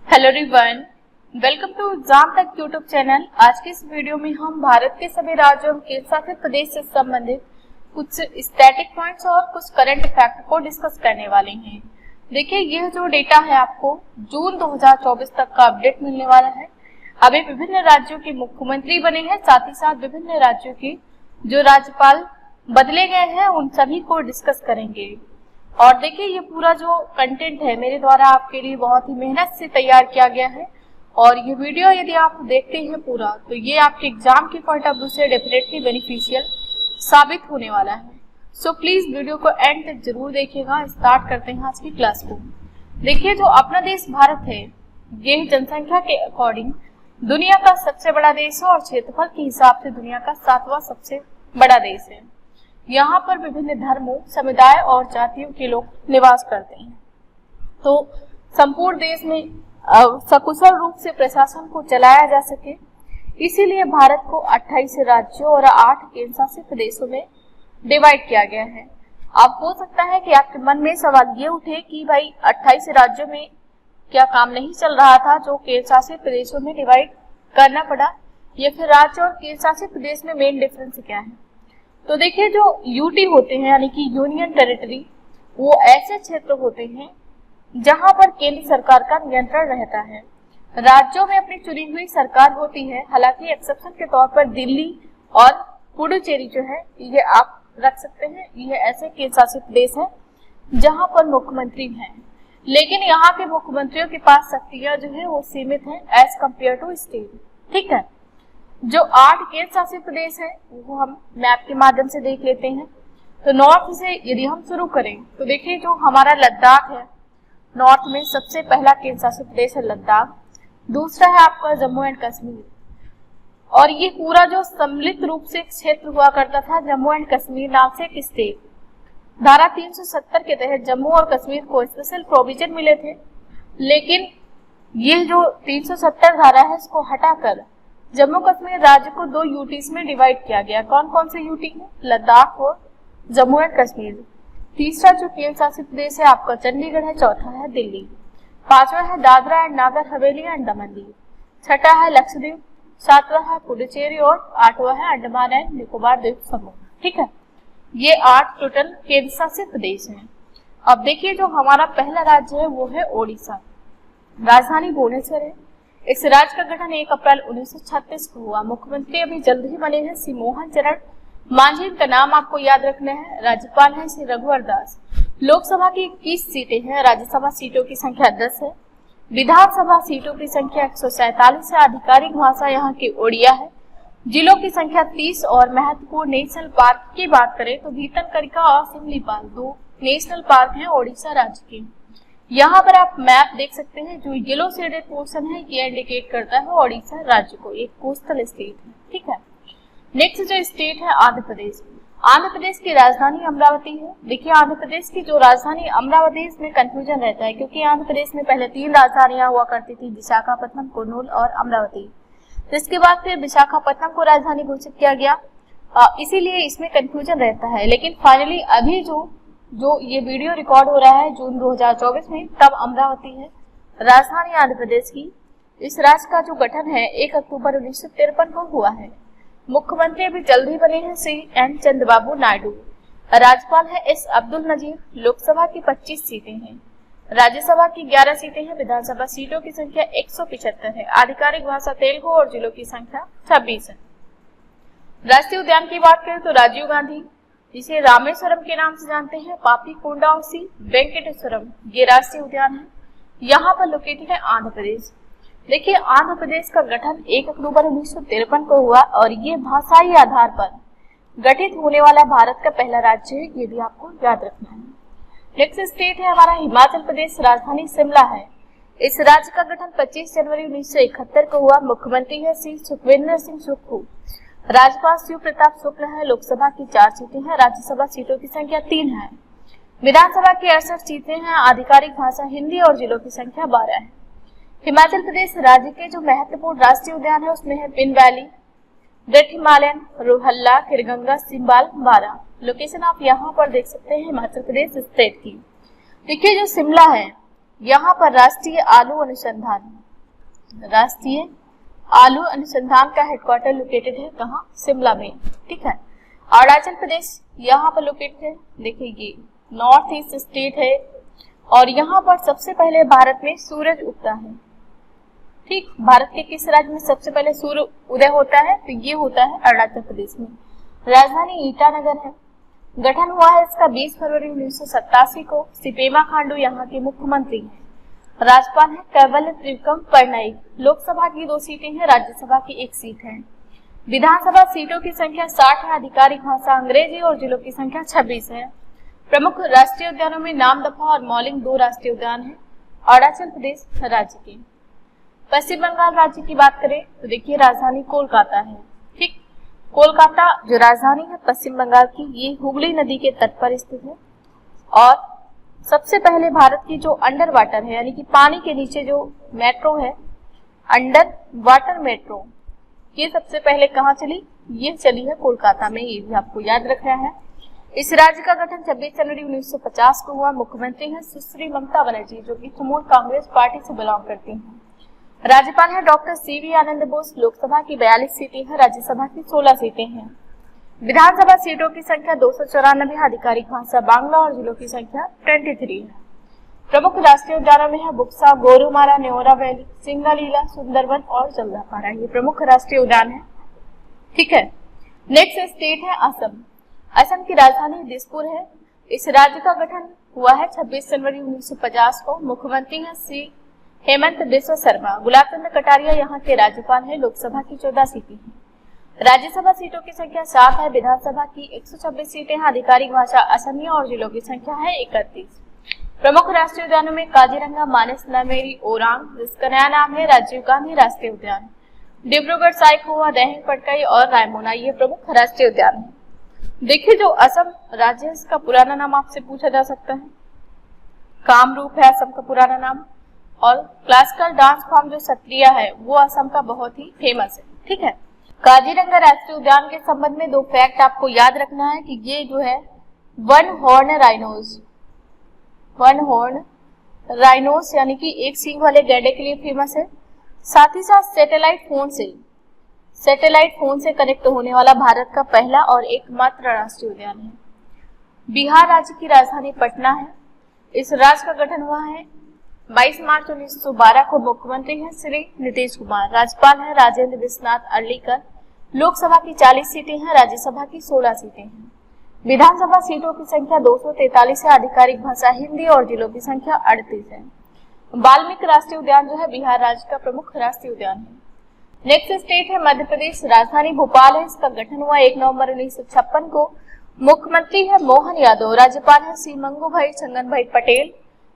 Hello everyone, welcome to Exam Tak YouTube channel. आज के इस वीडियो में हम भारत के सभी राज्यों और केंद्र शासित प्रदेश से संबंधित कुछ स्टैटिक पॉइंट्स और कुछ करंट फैक्ट को डिस्कस करने वाले हैं। देखिए, यह जो डेटा है आपको जून 2024 तक का अपडेट मिलने वाला है। अभी विभिन्न राज्यों के मुख्यमंत्री बने हैं, साथ ही साथ विभिन्न राज्यों के जो राज्यपाल बदले गए हैं उन सभी को डिस्कस करेंगे। और देखिए, ये पूरा जो कंटेंट है मेरे द्वारा आपके लिए बहुत ही मेहनत से तैयार किया गया है और ये वीडियो यदि आप देखते हैं पूरा तो ये आपके एग्जाम के पॉइंट ऑफ व्यू से डेफिनेटली बेनिफिशियल साबित होने वाला है। सो प्लीज वीडियो को एंड तक जरूर देखिएगा। स्टार्ट करते हैं आज की क्लास को। देखिए, जो अपना देश भारत है ये जनसंख्या के अकॉर्डिंग दुनिया का सबसे बड़ा देश है और क्षेत्रफल के हिसाब से दुनिया का 7वां सबसे बड़ा देश है। यहाँ पर विभिन्न धर्मों, समुदाय और जातियों के लोग निवास करते हैं। तो संपूर्ण देश में सकुशल रूप से प्रशासन को चलाया जा सके, इसीलिए भारत को 28 राज्यों और 8 केंद्र शासित प्रदेशों में डिवाइड किया गया है। अब हो सकता है कि आपके मन में सवाल ये उठे कि भाई 28 राज्यों में क्या काम नहीं चल रहा था जो केंद्र शासित प्रदेशों में डिवाइड करना पड़ा, या फिर राज्य और केंद्र शासित प्रदेश में मेन डिफरेंस क्या है। तो देखिए, जो यूटी होते हैं यानी कि यूनियन टेरिटरी, वो ऐसे क्षेत्र होते हैं जहां पर केंद्र सरकार का नियंत्रण रहता है। राज्यों में अपनी चुनी हुई सरकार होती है, हालांकि एक्सेप्शन के तौर पर दिल्ली और पुडुचेरी जो है ये आप रख सकते हैं। ये ऐसे केंद्र शासित प्रदेश है जहां पर मुख्यमंत्री हैं, लेकिन यहाँ के मुख्यमंत्रियों के पास शक्तियां जो है वो सीमित है एज कम्पेयर टू स्टेट। ठीक है, जो 8 केंद्र शासित प्रदेश है वो हम मैप के माध्यम से देख लेते हैं। तो नॉर्थ से यदि हम शुरू करें तो देखिए, जो हमारा लद्दाख है, नॉर्थ में सबसे पहला केंद्र शासित प्रदेश है लद्दाख। दूसरा है आपका जम्मू एंड कश्मीर, और ये पूरा जो सम्मिलित रूप से क्षेत्र हुआ करता था जम्मू एंड कश्मीर नाम से एक स्टेट। धारा 370 के तहत जम्मू और कश्मीर को स्पेशल प्रोविजन मिले थे, लेकिन ये जो 370 धारा है इसको हटाकर जम्मू कश्मीर राज्य को 2 यूटीज में डिवाइड किया गया। कौन कौन से यूटी है? लद्दाख और जम्मू एंड कश्मीर। तीसरा जो केंद्र शासित प्रदेश है आपका चंडीगढ़ है। चौथा है दिल्ली। 5वां है दादरा एंड नागर हवेली एंड दमन दीव। 6ठा है लक्षद्वीप। 7वां है पुडुचेरी और 8वां है अंडमान एंड निकोबार द्वीप समूह। ठीक है, ये 8 टोटल केंद्र शासित प्रदेश हैं। अब देखिए, जो हमारा पहला राज्य है वो है ओडिशा। राजधानी भुवनेश्वर है। इस राज्य का गठन 1 अप्रैल 1936 को हुआ। मुख्यमंत्री अभी जल्द ही बने हैं श्री मोहन चरण मांझी, का नाम आपको याद रखना है। राज्यपाल है श्री रघुवर दास। लोकसभा की 21 सीटें हैं, राज्यसभा सीटों की संख्या 10 है। विधानसभा सीटों की संख्या 147 है। आधिकारिक भाषा यहाँ की ओडिया है। जिलों की संख्या 30 और महत्वपूर्ण नेशनल पार्क की बात करें तो भीतरकनिका और सिमलीपाल 2 नेशनल पार्क हैं ओडिशा राज्य के। यहाँ पर आप मैप देख सकते हैं, जो येलो शेडेड पोर्शन है ये इंडिकेट करता है ओडिशा राज्य को, एक कोस्टल स्टेट है। ठीक है, नेक्स्ट जो स्टेट है आंध्र प्रदेश। आंध्र प्रदेश की राजधानी अमरावती है। देखिए, आंध्र प्रदेश की जो राजधानी अमरावती, इसमें कंफ्यूजन रहता है क्योंकि आंध्र प्रदेश में पहले 3 राजधानियां हुआ करती थी, विशाखापट्टनम, कुर्नूल और अमरावती। इसके बाद फिर विशाखापट्टनम को राजधानी घोषित किया गया, इसीलिए इसमें कंफ्यूजन रहता है। लेकिन फाइनली अभी जो ये वीडियो रिकॉर्ड हो रहा है जून 2024 में, तब अमरावती है राजधानी आंध्र प्रदेश की। इस राज्य का जो गठन है 1 अक्टूबर 1953 को हुआ है। मुख्यमंत्री अभी जल्द ही बने हैं श्री एन चंद्रबाबू नायडू। राज्यपाल है एस अब्दुल नजीर। लोकसभा की 25 सीटें हैं, राज्यसभा की 11 सीटें हैं। विधानसभा सीटों की संख्या 175 है। आधिकारिक भाषा तेलुगु और जिलों की संख्या 26 है। राष्ट्रीय उद्यान की बात करें तो राजीव गांधी, जिसे रामेश्वरम के नाम से जानते हैं, पापी कोंडाउसी, वेंकटेश्वरम, ये राष्ट्रीय उद्यान है। यहाँ पर लोकेटेड है आंध्र प्रदेश। देखिए, आंध्र प्रदेश का गठन 1 अक्टूबर 1953 को हुआ और ये भाषाई आधार पर गठित होने वाला भारत का पहला राज्य है, ये भी आपको याद रखना है। नेक्स्ट स्टेट है हमारा हिमाचल प्रदेश। राजधानी शिमला है। इस राज्य का गठन 25 जनवरी 1971 को हुआ। मुख्यमंत्री है श्री सुखविंदर सिंह सुक्खू। राज्यपाल शिव प्रताप शुक्ल है। लोकसभा की 4 सीटें हैं। राज्यसभा सीटों की संख्या 3 है। विधानसभा की 68 सीटें हैं। आधिकारिक भाषा हिंदी और जिलों की संख्या 12 है। हिमाचल प्रदेश राज्य के जो महत्वपूर्ण राष्ट्रीय उद्यान है उसमें है pin valley, great Himalayan, रोहल्ला, Kheerganga, सिंबाल, बारा। लोकेशन आप यहाँ पर देख सकते हैं हिमाचल प्रदेश स्टेट की। देखिए, जो शिमला है यहाँ पर राष्ट्रीय आलू अनुसंधान राष्ट्रीय आलू अनुसंधान का हेडक्वार्टर लोकेटेड है कहाँ? शिमला में। ठीक है। अरुणाचल प्रदेश यहाँ पर लोकेटेड है। देखिए ये नॉर्थ ईस्ट स्टेट है और यहाँ पर सबसे पहले भारत में सूरज उगता है। ठीक, भारत के किस राज्य में सबसे पहले सूर्य उदय होता है? तो ये होता है अरुणाचल प्रदेश में। राजधानी ईटानगर है। गठन हुआ है इसका 20 फरवरी 1987 को। श्री पेमा खांडू यहाँ के मुख्यमंत्री हैं। राज्यपाल है कैवल्य त्रिविक्रम पटनायक। लोकसभा की 2 सीटें हैं, राज्यसभा की 1 सीट है। विधानसभा सीटों की संख्या 60 है। आधिकारिक भाषा अंग्रेजी और जिलों की संख्या 26 है। प्रमुख राष्ट्रीय उद्यानों में नामदफा और मौलिंग 2 राष्ट्रीय उद्यान है अरुणाचल प्रदेश राज्य के। पश्चिम बंगाल राज्य की बात करें तो देखिए राजधानी कोलकाता है। ठीक, कोलकाता जो राजधानी है पश्चिम बंगाल की, ये हुगली नदी के तट पर स्थित है और सबसे पहले भारत की जो अंडर वाटर है यानी कि पानी के नीचे जो मेट्रो है, अंडर वाटर मेट्रो, ये सबसे पहले कहाँ चली? ये चली है कोलकाता में। ये भी आपको याद रखना है। इस राज्य का गठन 26 जनवरी 1950 को हुआ। मुख्यमंत्री हैं सुश्री ममता बनर्जी जो कि तृणमूल कांग्रेस पार्टी से बिलोंग करती हैं। राज्यपाल है डॉक्टर सीवी आनंद बोस। लोकसभा की 42 सीटें हैं, राज्यसभा की 16 सीटें हैं। विधानसभा सीटों की संख्या 294 है। आधिकारिक भाषा बांग्ला और जिलों की संख्या 23 है। प्रमुख राष्ट्रीय उद्यानों में है बुक्सा, गोरुमारा, न्योरा वैली, सिंगालीला, सुंदरवन और जल्दापाड़ा। ये प्रमुख राष्ट्रीय उद्यान है। ठीक है। नेक्स्ट स्टेट है असम। असम की राजधानी दिसपुर है। इस राज्य का गठन हुआ है 26 जनवरी 1950 को। मुख्यमंत्री है श्री हेमंत बिस्वा शर्मा। गुलाब चंद्र कटारिया यहाँ के राज्यपाल है। लोकसभा की 14 सीटें हैं। राज्यसभा सीटों की संख्या 7 है। विधानसभा की 126 सीटें हैं। आधिकारिक भाषा असमिया और जिलों की संख्या है 31। प्रमुख राष्ट्रीय उद्यानों में काजीरंगा, मानस, नामेरी, ओरांग, जिसका नया नाम है राजीव गांधी राष्ट्रीय उद्यान, डिब्रूगढ़ साइखोवा, दैहिंग पटकाई और रायमोना, ये प्रमुख राष्ट्रीय उद्यान है। देखिए जो असम राज्य है इसका पुराना नाम आपसे पूछा जा सकता है। कामरूप है असम का पुराना नाम और क्लासिकल डांस फॉर्म जो सत्रिया है वो असम का बहुत ही फेमस है। ठीक है। काजीरंगा राष्ट्रीय उद्यान के संबंध में 2 फैक्ट आपको याद रखना है कि ये जो है वन हॉर्न राइनोस यानी कि एक सींग वाले गैंडे के लिए फेमस है। साथ ही साथ सैटेलाइट फोन से कनेक्ट होने वाला भारत का पहला और एकमात्र राष्ट्रीय उद्यान है। बिहार राज्य की राजधानी पटना है। इस राज्य का गठन हुआ है 22 मार्च 1912 को। मुख्यमंत्री है श्री नीतीश कुमार। राज्यपाल है राजेंद्र विश्वनाथ अर्लीकर। लोकसभा की 40 सीटें हैं, राज्यसभा की 16 सीटें हैं। विधानसभा सीटों की संख्या 243 है। आधिकारिक भाषा हिंदी और जिलों की संख्या 38 है। वाल्मीकि राष्ट्रीय उद्यान जो है बिहार राज्य का प्रमुख राष्ट्रीय उद्यान है। नेक्स्ट स्टेट है मध्य प्रदेश। राजधानी भोपाल है। इसका गठन हुआ 1 नवंबर 1956 को। मुख्यमंत्री है मोहन यादव। राज्यपाल है श्री मंगू भाई छंगन भाई पटेल।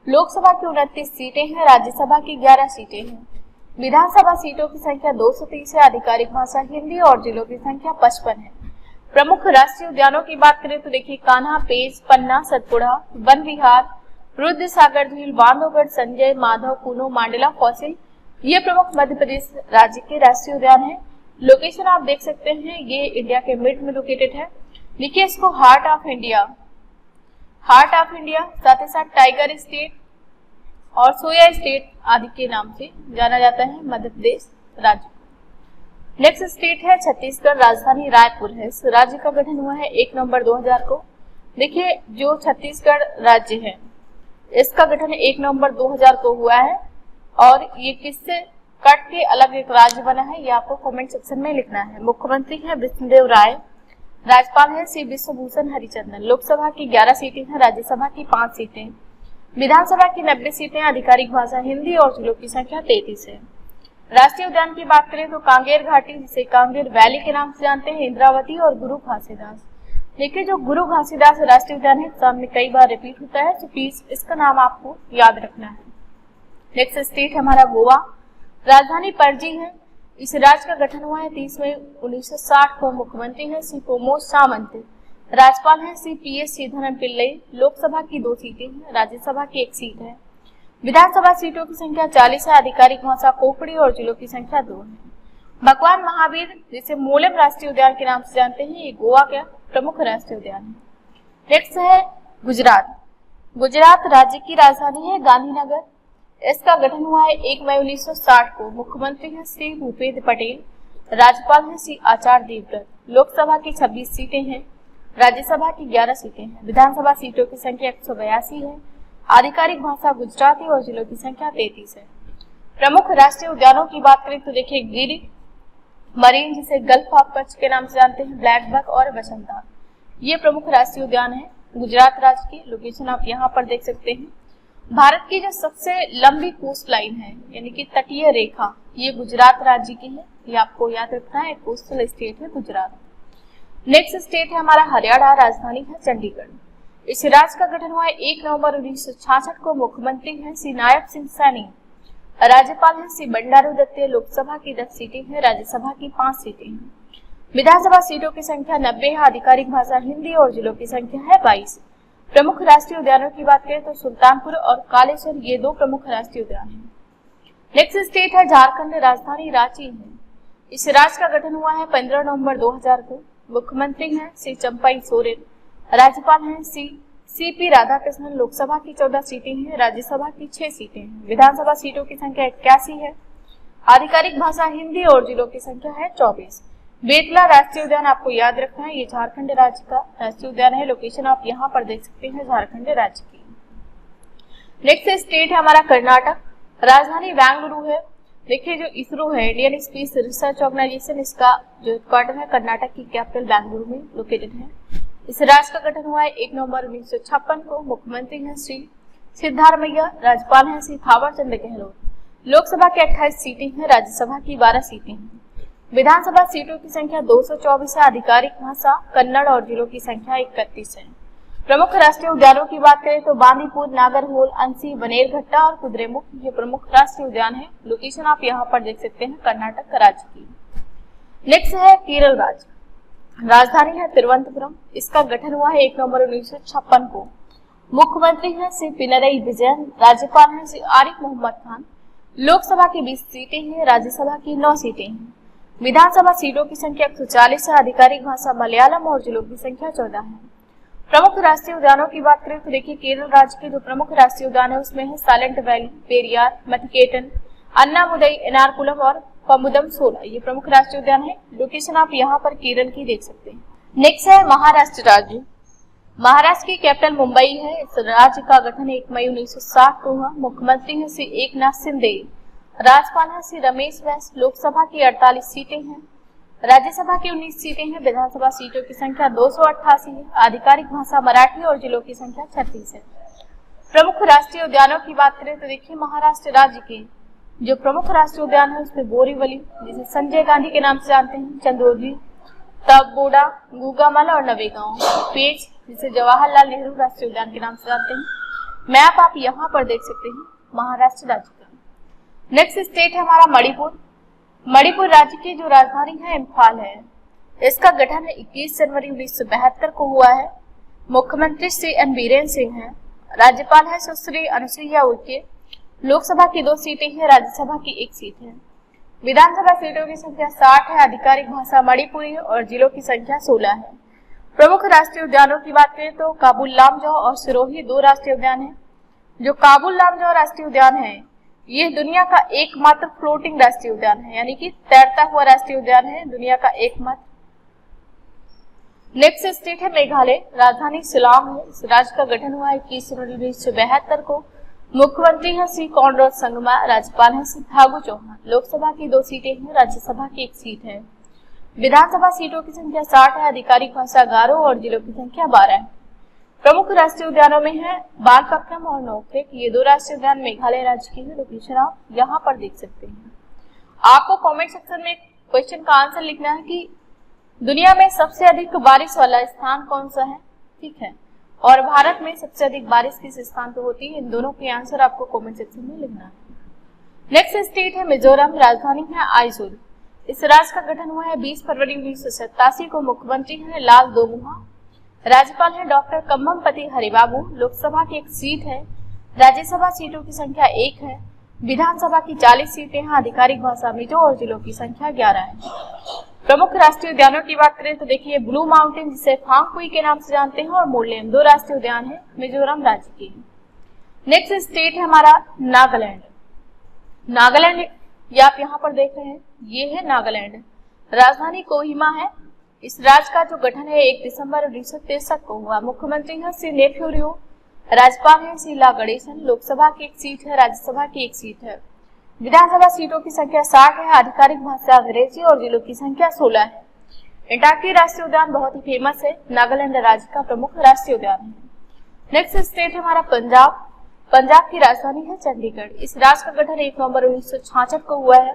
लोकसभा की 29 सीटें हैं, राज्यसभा की 11 सीटें हैं। विधानसभा सीटों की संख्या 230 है। आधिकारिक भाषा हिंदी और जिलों की संख्या 55 है। प्रमुख राष्ट्रीय उद्यानों की बात करें तो देखिए कान्हा, पेंच, पन्ना, सतपुड़ा, वन विहार, रुद्र सागर झील, बांधवगढ़, संजय, माधव, कुनो, मांडला, फॉसिल, ये प्रमुख मध्य प्रदेश राज्य के राष्ट्रीय उद्यान है। लोकेशन आप देख सकते हैं, ये इंडिया के मिड में लोकेटेड है। लिखिए इसको हार्ट ऑफ इंडिया, साथ ही साथ टाइगर स्टेट और सोया स्टेट आदि के नाम से जाना जाता है मध्य प्रदेश राज्य। नेक्स्ट स्टेट है छत्तीसगढ़। राजधानी रायपुर है। इस राज्य का गठन हुआ है 1 नवंबर 2000 को। देखिए जो छत्तीसगढ़ राज्य है इसका गठन 1 नवंबर 2000 को हुआ है और ये किससे कट के अलग एक राज्य बना है ये आपको कमेंट सेक्शन में लिखना है। मुख्यमंत्री है विष्णुदेव राय। राज्यपाल है श्री विश्वभूषण हरिचंदन। लोकसभा की 11 सीटें हैं, राज्यसभा की 5 सीटें, विधानसभा की 90 सीटें। आधिकारिक भाषा हिंदी और जिलों की संख्या 33 है। राष्ट्रीय उद्यान की बात करें तो कांगेर घाटी, जिसे कांगेर वैली के नाम से जानते हैं, इंद्रावती और गुरु घासीदास। देखिए जो गुरु घासीदास राष्ट्रीय उद्यान है एग्जाम में कई बार रिपीट होता है, तो प्लीज इसका नाम आपको याद रखना है। नेक्स्ट स्टेट हमारा गोवा। राजधानी पणजी है। इस राज्य का गठन हुआ है 30 मई 1960 को। मुख्यमंत्री है श्री प्रमोद सावंत। राज्यपाल है श्री PS श्रीधरन पिल्लई। लोकसभा की 2 सीटें हैं, राज्यसभा की 1 सीट है। विधानसभा सीटों की संख्या 40 है। आधिकारिक भाषा कोंकणी और जिलों की संख्या 2 है। भगवान महावीर जिसे मोलेम राष्ट्रीय उद्यान के नाम से जानते हैं, ये गोवा का प्रमुख राष्ट्रीय उद्यान है। नेक्स्ट है गुजरात। गुजरात राज्य की राजधानी है गांधीनगर। इसका गठन हुआ है 1 मई 1960 को। मुख्यमंत्री हैं श्री भूपेंद्र पटेल, राज्यपाल हैं श्री आचार्य देवव्रत। लोकसभा की 26 सीटें हैं, राज्यसभा की 11 सीटें हैं। विधानसभा सीटों की संख्या 182 है। आधिकारिक भाषा गुजराती और जिलों की संख्या 33 है। प्रमुख राष्ट्रीय उद्यानों की बात करें तो देखिए गिर, मरीन जिसे गल्फ ऑफ कच्छ के नाम से जानते हैं, ब्लैक बक और वसंता, ये प्रमुख राष्ट्रीय उद्यान है गुजरात राज्य की। लोकेशन आप यहाँ पर देख सकते हैं। भारत की जो सबसे लंबी कोस्ट लाइन है यानी कि तटीय रेखा, ये गुजरात राज्य की है। ये आपको याद रखना है, कोस्टल स्टेट है गुजरात। नेक्स्ट स्टेट है हमारा हरियाणा, राजधानी है चंडीगढ़। इस राज्य का गठन हुआ है 1 नवंबर 1966 को। मुख्यमंत्री हैं श्री नायब सिंह सैनी, राज्यपाल हैं श्री बंडारू दत्तात्रेय। लोकसभा की 10 सीटें हैं, राज्यसभा की 5 सीटें हैं। विधानसभा सीटों की संख्या 90 है। आधिकारिक भाषा हिंदी और जिलों की संख्या है 22। प्रमुख राष्ट्रीय उद्यानों की बात करें तो सुल्तानपुर और कालेश्वर, ये 2 प्रमुख राष्ट्रीय उद्यान हैं। नेक्स्ट स्टेट है झारखंड, राजधानी रांची है। इस राज्य का गठन हुआ है 15 नवंबर 2000 को। मुख्यमंत्री हैं श्री चंपाई सोरेन, राज्यपाल हैं श्री सीपी राधाकृष्णन। लोकसभा की 14 सीटें हैं, राज्यसभा की 6 सीटें हैं। विधानसभा सीटों की संख्या 81 है। आधिकारिक भाषा हिंदी और जिलों की संख्या है 24। बेतला राष्ट्रीय उद्यान आपको याद रखना है, ये झारखंड राज्य का राष्ट्रीय उद्यान है। लोकेशन आप यहाँ पर देख सकते हैं, झारखंड राज्य की। नेक्स्ट स्टेट है हमारा कर्नाटक, राजधानी बेंगलुरु है। देखिए जो इसरो है, इंडियन स्पेस रिसर्च ऑर्गेनाइजेशन, इसका जो हेडक्वार्टर है कर्नाटक की कैपिटल बेंगलुरु में लोकेटेड है। इस राज्य का गठन हुआ है 1 नवंबर 1956 को। मुख्यमंत्री हैं श्री सिद्धारमैया, राज्यपाल हैं श्री थावर चंद गहलोत। लोकसभा की 28 सीटें हैं, राज्यसभा की 12 सीटें हैं। विधानसभा सीटों की संख्या 224 है। आधिकारिक भाषा कन्नड़ और जिलों की संख्या 31 है। प्रमुख राष्ट्रीय उद्यानों की बात करें तो बांदीपुर, नागरहोल, अंसी, बनेरघट्टा और कुद्रेमुख, ये प्रमुख राष्ट्रीय उद्यान है। लोकेशन आप यहाँ पर देख सकते हैं, कर्नाटक राज्य की। नेक्स्ट है केरल राज्य, राजधानी है तिरुवनंतपुरम। इसका गठन हुआ है 1 नवंबर 1956 को। मुख्यमंत्री हैं श्री पिनरई विजयन, राज्यपाल हैं श्री आरिफ मोहम्मद खान। लोकसभा की 20 सीटें हैं, राज्यसभा की 9 सीटें हैं। विधानसभा सीटों की संख्या 140 है। आधिकारिक भाषा मलयालम और जिलों की संख्या 14 है। प्रमुख राष्ट्रीय उद्यानों की बात करें तो देखिए केरल राज्य के जो प्रमुख राष्ट्रीय उद्यान है उसमें है साइलेंट वैली, पेरियार, मथिकेटन, अन्नामुदई, एर्नाकुलम और पम्बुदम सोला, ये प्रमुख राष्ट्रीय उद्यान है। लोकेशन आप यहाँ पर केरल की देख सकते हैं। नेक्स्ट है महाराष्ट्र राज्य, महाराष्ट्र की कैपिटल मुंबई है। इस राज्य का गठन 1 मई 1960 को हुआ। मुख्यमंत्री है श्री एकनाथ शिंदे, राज्यपाल है श्री रमेश बैस। लोकसभा की 48 सीटें हैं, राज्यसभा की 19 सीटें हैं। विधानसभा सीटों की संख्या 288 है। आधिकारिक भाषा मराठी और जिलों की संख्या 36 है। प्रमुख राष्ट्रीय उद्यानों की बात करें तो देखिए महाराष्ट्र राज्य के जो प्रमुख राष्ट्रीय उद्यान है उसमें बोरीवली, जिसे संजय गांधी के नाम से जानते हैं, चंदौली, तबबोड़ा, गुगामल और नवेगांव, पेच जिसे जवाहरलाल नेहरू राष्ट्रीय उद्यान के नाम से जानते हैं। मैप आप यहाँ पर देख सकते हैं महाराष्ट्र राज्य का। नेक्स्ट स्टेट है हमारा मणिपुर, मणिपुर राज्य की जो राजधानी है इम्फाल है। इसका गठन 21 जनवरी 1972 को हुआ है। मुख्यमंत्री श्री एन बीरेन्द्र सिंह हैं, राज्यपाल है सुश्री अनुसुईया उइके। लोकसभा की 2 सीटें हैं, राज्यसभा की 1 सीट है। विधानसभा सीटों की संख्या 60 है। आधिकारिक भाषा मणिपुरी और जिलों की संख्या 16 है। प्रमुख राष्ट्रीय उद्यानों की बात करें तो काबुल लामजाओ और सिरोही 2 राष्ट्रीय उद्यान है। जो काबुल लामजाओ राष्ट्रीय उद्यान है ये दुनिया का एकमात्र फ्लोटिंग राष्ट्रीय उद्यान है, यानी कि तैरता हुआ राष्ट्रीय उद्यान है, दुनिया का एकमात्र। नेक्स्ट स्टेट है मेघालय, राजधानी शिलांग है। इस राज्य का गठन हुआ है 21 जनवरी 1972 को। मुख्यमंत्री है श्री कॉनराड संगमा, राज्यपाल है श्री फागू चौहान। लोकसभा की 2 सीटें हैं, राज्यसभा की 1 सीट है। विधानसभा सीटों की संख्या 60 है। आधिकारिक भाषा गारो और जिलों की संख्या 12 है। प्रमुख राष्ट्रीय उद्यानों में है बालपक्रम और नोक्रेक, ये 2 राष्ट्रीय उद्यान मेघालय राज्य की है। लोकेशन आप यहाँ पर देख सकते हैं। आपको कमेंट सेक्शन में क्वेश्चन का आंसर लिखना है कि दुनिया में सबसे अधिक बारिश वाला स्थान कौन सा है, ठीक है, और भारत में सबसे अधिक बारिश किस स्थान पर होती है। इन दोनों के आंसर आपको कमेंट सेक्शन में लिखना है। नेक्स्ट स्टेट है मिजोरम, राजधानी है आइजोल। इस राज्य का गठन हुआ है 20 फरवरी 1987 को। मुख्यमंत्री है लाल दोमुहा, राज्यपाल है डॉक्टर कम्मपति हरिबाबू। लोकसभा की 1 सीट है। राज्यसभा सीटों की संख्या 1 है। विधानसभा की 40 सीटें हैं। आधिकारिक भाषा मिजो और जिलों की संख्या 11 है। प्रमुख राष्ट्रीय उद्यानों की बात करें तो देखिए ब्लू माउंटेन जिसे फांगपुई के नाम से जानते हैं और मोरलेम 2 राष्ट्रीय उद्यान है मिजोरम राज्य के। नेक्स्ट स्टेट है हमारा नागालैंड, नागालैंड, ये आप यहाँ पर देख रहे हैं, ये है नागालैंड। राजधानी कोहिमा है। इस राज्य का जो गठन है 1 दिसंबर 1963 को हुआ। मुख्यमंत्री है श्री नेफ्यू रियो। राज्यपाल है श्री ला गणेशन। लोकसभा की 1 सीट है, राज्यसभा की 1 सीट है। विधानसभा सीटों की संख्या 60 है। आधिकारिक भाषा अंग्रेजी और जिलों की संख्या 16 है। एंटार्क्टिका राष्ट्रीय उद्यान बहुत ही फेमस है, नागालैंड राज्य का प्रमुख राष्ट्रीय उद्यान है। नेक्स्ट स्टेट है हमारा पंजाब। पंजाब की राजधानी है चंडीगढ़। इस राज्य का गठन 1 नवंबर 1966 को हुआ है।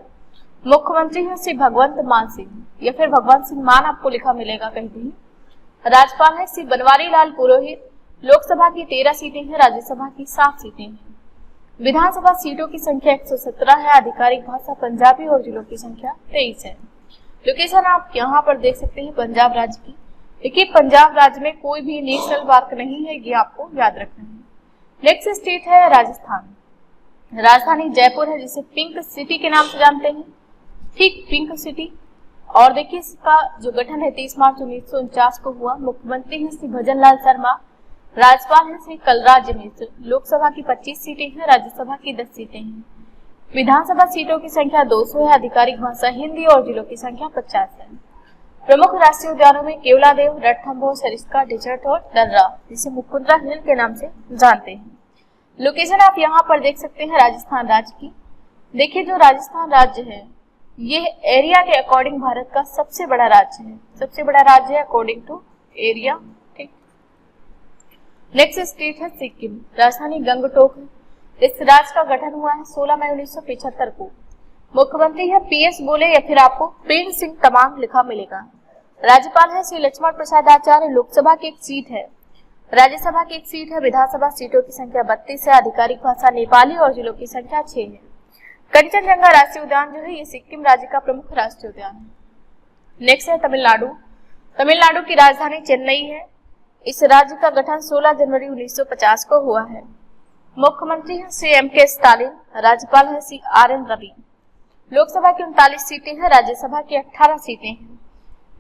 मुख्यमंत्री है श्री भगवंत मान सिंह या फिर भगवंत सिंह मान आपको लिखा मिलेगा कहीं भी। राज्यपाल है श्री बनवारी लाल पुरोहित। लोकसभा की 13 सीटें हैं, राज्यसभा की 7 सीटें हैं। विधानसभा सीटों की संख्या 117 है। आधिकारिक भाषा पंजाबी और जिलों की संख्या 23 है। लोकेशन आप यहाँ पर देख सकते हैं पंजाब राज्य की। देखिए पंजाब राज्य में कोई भी नेशनल पार्क नहीं है, ये आपको याद रखना है। नेक्स्ट स्टेट है राजस्थान। राजधानी जयपुर है, जिसे पिंक सिटी के नाम से जानते हैं, ठीक पिंक सिटी। और देखिए इसका जो गठन है 30 मार्च 1949 को हुआ। मुख्यमंत्री है श्री भजन लाल शर्मा। राज्यपाल है श्री कलराज मिश्र। लोकसभा की 25 सीटें हैं, राज्यसभा की 10 सीटें हैं। विधानसभा सीटों की संख्या 200 है। आधिकारिक भाषा हिंदी और जिलों की संख्या 50 है। प्रमुख राष्ट्रीय उद्यानों में केवलादेव, रणथंभौर, सरिस्का, डेजर्ट और दर्रा, जिसे मुकुंदरा हिल के नाम से जानते हैं। लोकेशन आप यहाँ पर देख सकते हैं राजस्थान राज्य की। देखिए जो राजस्थान राज्य है ये एरिया के अकॉर्डिंग भारत का सबसे बड़ा राज्य है। सबसे बड़ा राज्य है अकॉर्डिंग टू एरिया। ठीक। नेक्स्ट स्टेट है सिक्किम। राजधानी गंगटोक है। इस राज्य का गठन हुआ है 16 मई 1975 को। मुख्यमंत्री है PS बोले या फिर आपको प्रेम सिंह तमांग लिखा मिलेगा। राज्यपाल है श्री लक्ष्मण प्रसाद आचार्य। लोकसभा की 1 सीट है, राज्यसभा की 1 सीट है। विधानसभा सीटों की संख्या 32 है। आधिकारिक भाषा नेपाली और जिलों की संख्या 6 है। कंचनजंगा राष्ट्रीय उद्यान जो है ये सिक्किम राज्य का प्रमुख राष्ट्रीय उद्यान है। नेक्स्ट है तमिलनाडु। तमिलनाडु की राजधानी चेन्नई है। इस राज्य का गठन 16 जनवरी 1950 को हुआ है। मुख्यमंत्री है श्री MK स्टालिन। राज्यपाल है श्री RN रवि। लोकसभा की 39 सीटें हैं, राज्यसभा की 18 सीटें हैं।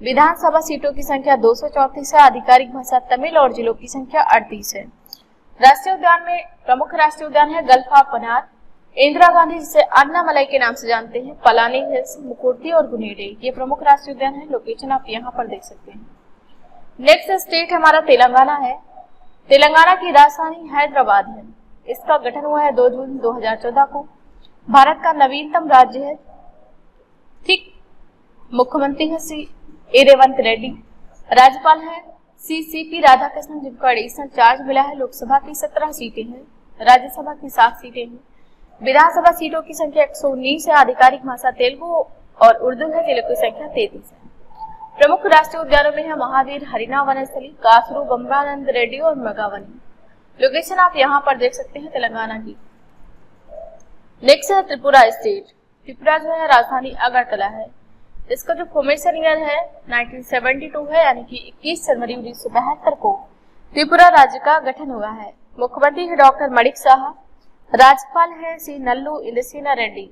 विधानसभा सीटों की संख्या 234 है। आधिकारिक भाषा तमिल और जिलों की संख्या 38 है। राष्ट्रीय उद्यान में प्रमुख राष्ट्रीय उद्यान है गल्फ ऑफ मन्नार, इंदिरा गांधी जिसे अन्नामलाई के नाम से जानते हैं, पलानी हिल्स, मुकुर्ती और गुनेडे, ये प्रमुख राष्ट्रीय उद्यान है। लोकेशन आप यहाँ पर देख सकते हैं। नेक्स्ट स्टेट हमारा तेलंगाना है। तेलंगाना की राजधानी हैदराबाद है। इसका गठन हुआ है 2 जून 2014 को। भारत का नवीनतम राज्य है। ठीक। मुख्यमंत्री है श्री रेवंत रेड्डी। राज्यपाल है श्री CP राधाकृष्णन, जिनको एडिशनल चार्ज मिला है। लोकसभा की 17 सीटें हैं, राज्यसभा की 7 सीटें हैं। विधानसभा सीटों की संख्या 119 है। आधिकारिक भाषा तेलुगु और उर्दू है। जिलों की संख्या 33 है। प्रमुख राष्ट्रीय उद्यानों में है महावीर, हरिना वनस्थली, कासरू, बम्बानंद रेड्डी और मगावनी। लोकेशन आप यहाँ पर देख सकते हैं तेलंगाना की। नेक्स्ट है त्रिपुरा स्टेट। त्रिपुरा जो है राजधानी अगरतला है। इसका जो फॉर्मेशन ईयर है 1972 है, यानी कि 21 जनवरी 1972 को त्रिपुरा राज्य का गठन हुआ है। मुख्यमंत्री है डॉक्टर मणिक साहा। राज्यपाल है श्री नल्लू इंद्रसेना रेड्डी।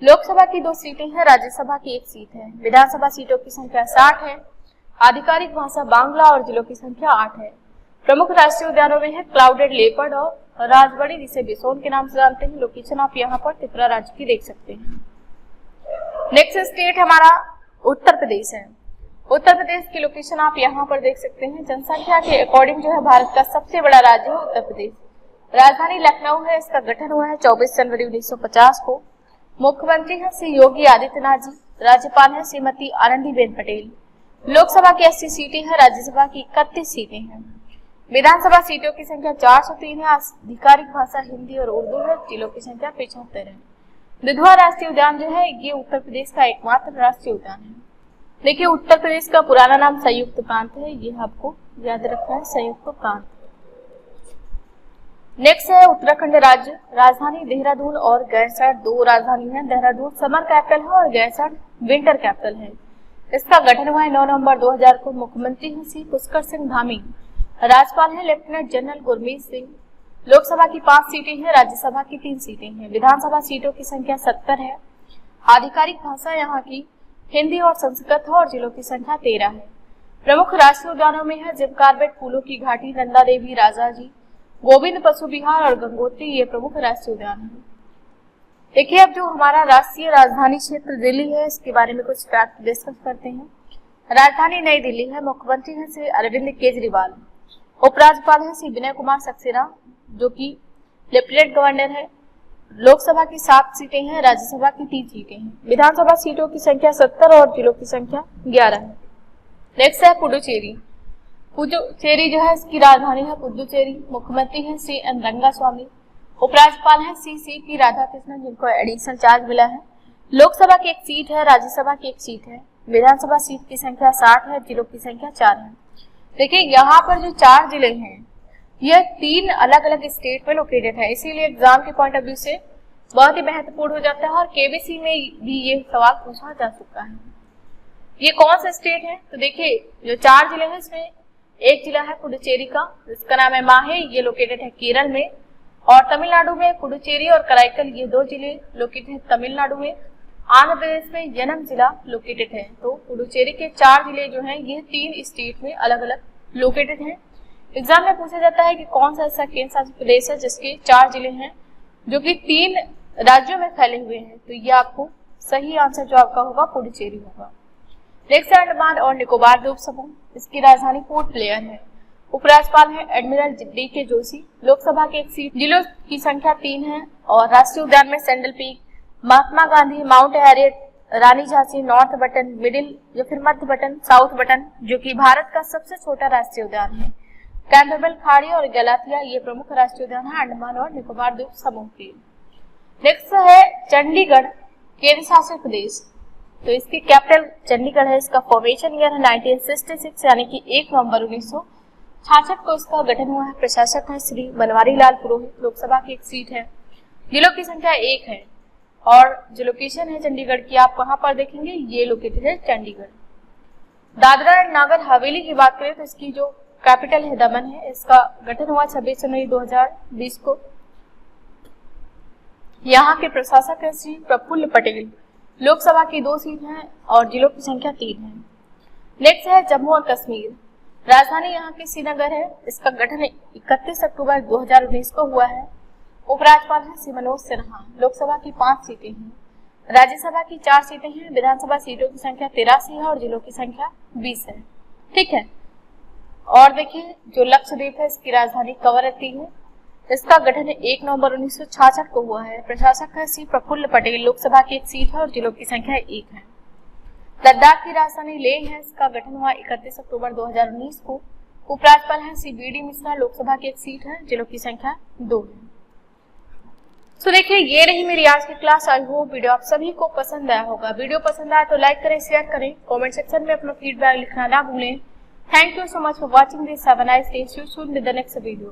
लोकसभा की 2 सीटें हैं, राज्यसभा की 1 सीट है। विधानसभा सीटों की संख्या 60 है। आधिकारिक भाषा बांग्ला और जिलों की संख्या 8 है। प्रमुख राष्ट्रीय उद्यानों में है क्लाउडेड लेपर्ड और राजबड़ी, जिसे बिसोन के नाम से जानते हैं। लोकेशन आप यहाँ पर त्रिपुरा राज्य की देख सकते हैं। नेक्स्ट स्टेट हमारा उत्तर प्रदेश है। उत्तर प्रदेश की लोकेशन आप यहाँ पर देख सकते हैं। जनसंख्या के अकॉर्डिंग जो है भारत का सबसे बड़ा राज्य है उत्तर प्रदेश। राजधानी लखनऊ है। इसका गठन हुआ है 24 जनवरी 1950 को। मुख्यमंत्री है श्री योगी आदित्यनाथ जी। राज्यपाल है श्रीमती आनंदीबेन पटेल। लोकसभा की 80 सीटें हैं, राज्यसभा की 31 सीटें हैं। विधानसभा सीटों की संख्या 403 है। आधिकारिक भाषा हिंदी और उर्दू है। जिलों की संख्या 75 है। दुधवा राष्ट्रीय उद्यान जो है ये उत्तर प्रदेश का एकमात्र राष्ट्रीय उद्यान है। देखिए उत्तर प्रदेश का पुराना नाम संयुक्त प्रांत है, ये आपको याद रखना है, संयुक्त प्रांत। नेक्स्ट है उत्तराखंड राज्य। राजधानी देहरादून और गैरसैंण 2 राजधानी है। देहरादून समर कैपिटल है और गैरसैंण विंटर कैपिटल है। इसका गठन हुआ है 9 नवंबर 2000 को। मुख्यमंत्री है श्री पुष्कर सिंह धामी। राज्यपाल है लेफ्टिनेंट जनरल गुरमीत सिंह। लोकसभा की 5 सीटें हैं, राज्यसभा की 3 सीटें हैं। विधानसभा सीटों की संख्या 70 है। आधिकारिक भाषा यहाँ की हिंदी और संस्कृत है और जिलों की संख्या 13 है। प्रमुख राष्ट्रीय उद्यानों में है जिम कार्बेट, फूलों की घाटी, नंदा देवी, राजाजी, गोविंद पशु विहार और गंगोत्री, ये प्रमुख राष्ट्रीय उद्यान है। देखिए, अब जो हमारा राष्ट्रीय राजधानी क्षेत्र दिल्ली है, इसके बारे में कुछ फैक्ट डिस्कस करते हैं। राजधानी नई दिल्ली है। मुख्यमंत्री है श्री अरविंद केजरीवाल। उपराज्यपाल है श्री विनय कुमार सक्सेना, जो कि लेफ्टिनेंट गवर्नर है। लोकसभा की 7 सीटें हैं, राज्यसभा की 3 सीटें हैं। विधानसभा सीटों की संख्या 70 और जिलों की संख्या 11 है। नेक्स्ट है पुडुचेरी। पुडुचेरी जो है, इसकी राजधानी है पुडुचेरी। मुख्यमंत्री है श्री एन रंगास्वामी। उपराज्यपाल है श्री सी राधाकृष्णन, जिनको एडिशनल चार्ज मिला है। लोकसभा की 1 सीट है, राज्यसभा की 1 सीट है। विधानसभा सीट की संख्या 60 है, जिलों की संख्या 4 है। देखिए, यहाँ पर जो 4 जिले हैं, यह 3 अलग अलग स्टेट में लोकेटेड है, इसीलिए एग्जाम के पॉइंट ऑफ व्यू से बहुत ही महत्वपूर्ण हो जाता है और केबीसी में भी ये सवाल पूछा जा सकता है। ये कौन सा स्टेट है? तो देखिए, जो 4 जिले हैं, इसमें एक जिला है पुडुचेरी का, जिसका नाम है माहे। ये लोकेटेड है केरल में। और तमिलनाडु में पुडुचेरी और कराईकल, ये 2 जिले लोकेटेड है तमिलनाडु में। आंध्र प्रदेश में यनम जिला लोकेटेड है। तो पुडुचेरी के 4 जिले जो हैं, ये 3 स्टेट में अलग अलग लोकेटेड हैं। एग्जाम में पूछा जाता है कि कौन सा ऐसा केंद्र शासित प्रदेश है जिसके 4 जिले हैं जो कि 3 राज्यों में फैले हुए हैं। तो ये आपको सही आंसर जो आपका होगा पुडुचेरी होगा। नेक्स्ट अंडमान और निकोबार द्वीप समूह, इसकी राजधानी पोर्ट ब्लेयर है। उपराज्यपाल है एडमिरल DK जोशी। लोकसभा की 1 सीट, जिलों की संख्या 3 है। और राष्ट्रीय उद्यान में sandal peak, Mahatma Gandhi, mount Harriet, रानी झांसी, नॉर्थ बटन, मिडिल या फिर मध्य बटन, साउथ बटन, जो कि भारत का सबसे छोटा राष्ट्रीय उद्यान है। कैम्पबेल खाड़ी और गलाथिया, ये प्रमुख राष्ट्रीय उद्यान है अंडमान और निकोबार द्वीप समूह के। नेक्स्ट है चंडीगढ़, केंद्र शासित प्रदेश। तो इसकी कैपिटल चंडीगढ़ है। इसका फॉर्मेशन ईयर है 1966, यानी कि 1 नवंबर 1966 को इसका गठन हुआ है। प्रशासक है श्री बनवारी लाल पुरोहित। लोकसभा की 1 सीट है, जिलों की संख्या 1 है। और जो लोकेशन है चंडीगढ़ की, आप कहां पर देखेंगे, ये लोकेटेड है चंडीगढ़। दादरा एंड नागर हवेली की बात करें तो इसकी जो कैपिटल है दमन है। इसका गठन हुआ 26 जनवरी 2020 को। यहाँ के प्रशासक है श्री प्रफुल्ल पटेल। लोकसभा की 2 सीट हैं और जिलों की संख्या 3 है। नेक्स्ट है जम्मू और कश्मीर। राजधानी यहाँ की श्रीनगर है। इसका गठन 31 अक्टूबर 2019 को हुआ है। उपराज्यपाल है श्री मनोज सिन्हा। लोकसभा की 5 सीटें हैं, राज्यसभा की 4 सीटें हैं। विधानसभा सीटों की संख्या 83 है और जिलों की संख्या 20 है। ठीक है। और देखिए, जो लक्षद्वीप है, इसकी राजधानी कवरत्ती है। इसका गठन 1 नवंबर 1966 को हुआ है। प्रशासक है श्री प्रफुल्ल पटेल। लोकसभा की 1 सीट है और जिलों की संख्या 1 है। लद्दाख की राजधानी लेह है। इसका गठन हुआ 31 अक्टूबर 2019 को। उपराज्यपाल है श्री BD मिश्रा। लोकसभा की 1 सीट है, जिलों की संख्या 2 है। तो देखिए, ये रही मेरी आज की क्लास। आई होप वीडियो आप सभी को पसंद आया होगा। वीडियो पसंद आया तो लाइक करें, शेयर करें, कमेंट सेक्शन में अपना फीडबैक लिखना ना भूलें। Thank you so much for watching this. Have a nice day. See you soon with the next video.